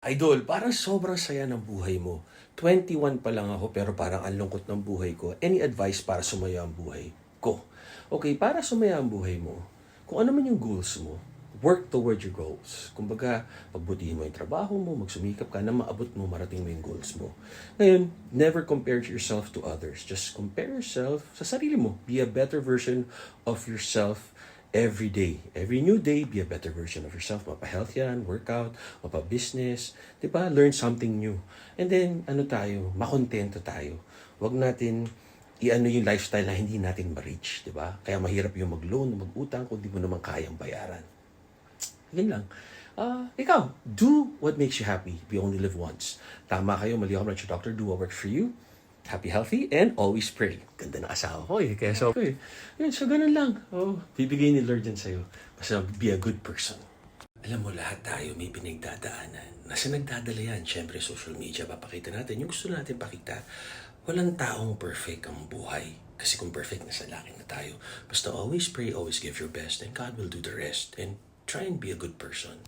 Idol, parang sobrang saya ng buhay mo. 21 pa lang ako pero parang ang lungkot ng buhay ko. Any advice para sumaya ang buhay ko? Okay, para sumaya ang buhay mo, kung ano man yung goals mo, work toward your goals. Kumbaga, pagbutihin mo yung trabaho mo, magsumikap ka na maabot mo, marating mo yung goals mo. Ngayon, never compare yourself to others. Just compare yourself sa sarili mo. Be a better version of yourself every day. Every new day, be a better version of yourself. Mapa-health yan, workout, mapa-business, di ba? Learn something new. And then, ano tayo, makontento tayo. Huwag natin i-ano yung lifestyle na hindi natin ma-reach, di ba? Kaya mahirap yung mag-loan, mag-utang kung di mo naman kayang bayaran. Yun lang. Ikaw, do what makes you happy. We only live once. Tama kayo, mali ako, not your doctor. Do what works for you. Happy, healthy, and always pray. Ganda ng asawa ko eh. Kaya so, yun, so ganun lang. Oh, bibigay ni Lord yan sa'yo. Basta be a good person. Alam mo, lahat tayo may pinagdadaanan. Nasa nagdadala yan, syempre social media, papakita natin yung gusto natin pakita. Walang taong perfect ang buhay. Kasi kung perfect, nasa langit na tayo. Basta always pray, always give your best, and God will do the rest. And try and be a good person.